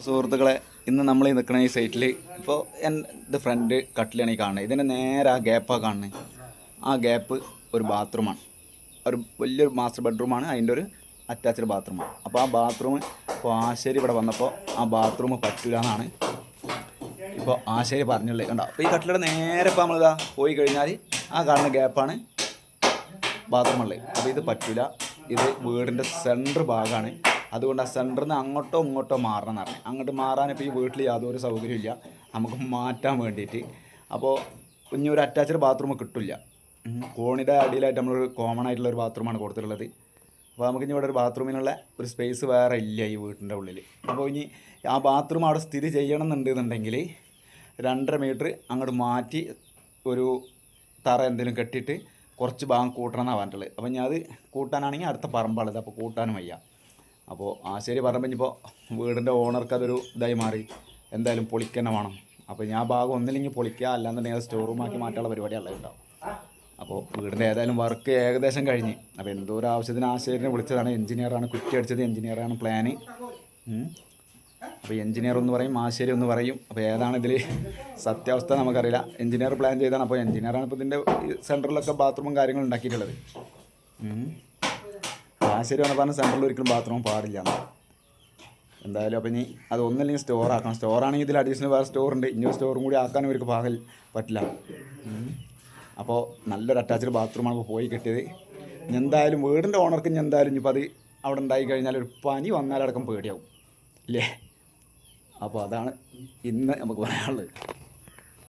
സുഹൃത്തുക്കളെ, ഇന്ന് നമ്മൾ ഈ നിൽക്കുന്ന ഈ സൈറ്റിൽ ഇപ്പോൾ എൻ്റെ ഫ്രണ്ട് കട്ടിലാണ് ഈ കാണുന്നത്. ഇതിൻ്റെ നേരെ ആ ഗ്യാപ്പാണ് കാണുന്നത്. ആ ഗ്യാപ്പ് ഒരു ബാത്റൂമാണ്, ഒരു വലിയൊരു മാസ്റ്റർ ബെഡ്റൂമാണ്, അതിൻ്റെ ഒരു അറ്റാച്ച്ഡ് ബാത്റൂമാണ്. അപ്പോൾ ആ ബാത്റൂം ഇപ്പോൾ ആശേരി ഇവിടെ വന്നപ്പോൾ ആ ബാത്റൂം പറ്റില്ല എന്നാണ് ഇപ്പോൾ ആശേരി പറഞ്ഞുള്ളത്. കണ്ടോ? അപ്പോൾ ഈ കട്ടിലയുടെ നേരെ ഇപ്പോൾ നമ്മളിതാ പോയി കഴിഞ്ഞാൽ ആ കാണുന്ന ഗ്യാപ്പാണ് ബാത്റൂമുള്ളത്. അപ്പോൾ ഇത് പറ്റില്ല, ഇത് വീടിൻ്റെ സെൻറ്റർ ഭാഗമാണ്. അതുകൊണ്ട് ആ സെൻറ്ററിൽ നിന്ന് അങ്ങോട്ടോ ഇങ്ങോട്ടോ മാറണം എന്ന് പറഞ്ഞു. അങ്ങോട്ട് മാറാനിപ്പോൾ ഈ വീട്ടിൽ യാതൊരു സൗകര്യമില്ല നമുക്ക് മാറ്റാൻ വേണ്ടിയിട്ട്. അപ്പോൾ ഇനി ഒരു അറ്റാച്ച്ഡ് ബാത്റൂം കിട്ടില്ല. കോണിയുടെ അടിയിലായിട്ട് നമ്മളൊരു കോമൺ ആയിട്ടുള്ള ഒരു ബാത്റൂമാണ് കൊടുത്തിട്ടുള്ളത്. അപ്പോൾ നമുക്ക് ഇനി ഇവിടെ ഒരു ബാത്റൂമിനുള്ള ഒരു സ്പേസ് വേറെ ഇല്ല ഈ വീട്ടിൻ്റെ ഉള്ളിൽ. അപ്പോൾ ഇനി ആ ബാത്റൂം അവിടെ സ്ഥിതി ചെയ്യണം എന്നുണ്ടെന്നുണ്ടെങ്കിൽ 2.5 മീറ്റർ അങ്ങോട്ട് മാറ്റി ഒരു തറ എന്തെങ്കിലും കെട്ടിയിട്ട് കുറച്ച് ഭാഗം കൂട്ടണം എന്നാണ് പറഞ്ഞിട്ടുള്ളത്. അപ്പോൾ ഞാൻ അത് കൂട്ടാനാണെങ്കിൽ അടുത്ത പറമ്പാണത്, അപ്പോൾ കൂട്ടാനും വയ്യ. അപ്പോൾ ആശേരി പറയുമ്പോൾ ഇനിയിപ്പോൾ വീടിൻ്റെ ഓണർക്ക് അതൊരു ഇതായി മാറി, എന്തായാലും പൊളിക്കന്നെ വേണം. അപ്പോൾ ഞാൻ ഭാഗം ഒന്നില്ലെങ്കിൽ പൊളിക്കുക, അല്ലാന്നുണ്ടെങ്കിൽ അത് സ്റ്റോർ റൂമാക്കി മാറ്റാനുള്ള പരിപാടിയല്ല ഉണ്ടാവും. അപ്പോൾ വീടിൻ്റെ ഏതായാലും വർക്ക് ഏകദേശം കഴിഞ്ഞ്. അപ്പോൾ എന്തോ ഒരു ആവശ്യത്തിന് ആശേരിനെ വിളിച്ചതാണ്. എഞ്ചിനീയറാണ് കുറ്റി അടിച്ചത്, എഞ്ചിനീയറാണ് പ്ലാന്. അപ്പോൾ എഞ്ചിനീയർ ഒന്ന് പറയും, ആശേരി ഒന്ന് പറയും. അപ്പോൾ ഏതാണ് ഇതിൽ സത്യാവസ്ഥ നമുക്കറിയില്ല. എഞ്ചിനീയർ പ്ലാൻ ചെയ്താണ്. അപ്പോൾ എഞ്ചിനീയറാണ് ഇപ്പോൾ ഇതിൻ്റെ സെൻറ്ററിലൊക്കെ ബാത്റൂമും കാര്യങ്ങളും ഉണ്ടാക്കിയിട്ടുള്ളത്. ആശേരി വന്ന് പറഞ്ഞ സെൻറ്ററിൽ ഒരിക്കലും ബാത്റൂം പാടില്ല. എന്തായാലും അപ്പോൾ ഇനി അത് ഒന്നല്ലെങ്കിൽ സ്റ്റോർ ആക്കണം. സ്റ്റോറാണെങ്കിൽ ഇതിൽ അഡീഷണൽ വേറെ സ്റ്റോറുണ്ട്. ഇനി ഒരു സ്റ്റോറും കൂടി ആക്കാനും ഇവർക്ക് പറ്റില്ല. അപ്പോൾ നല്ലൊരു അറ്റാച്ച്ഡ് ബാത്റൂമാണ് ഇപ്പോൾ പോയി കിട്ടിയത്. എന്തായാലും വീടിൻ്റെ ഓണർക്ക് എന്തായാലും ഇനിയിപ്പോൾ അത് അവിടെ ഉണ്ടായി കഴിഞ്ഞാൽ ഒരു പനി വന്നാലടക്കം പേടിയാവും ഇല്ലേ. അപ്പോൾ അതാണ് ഇന്ന് നമുക്ക് പറയാനുള്ളത്.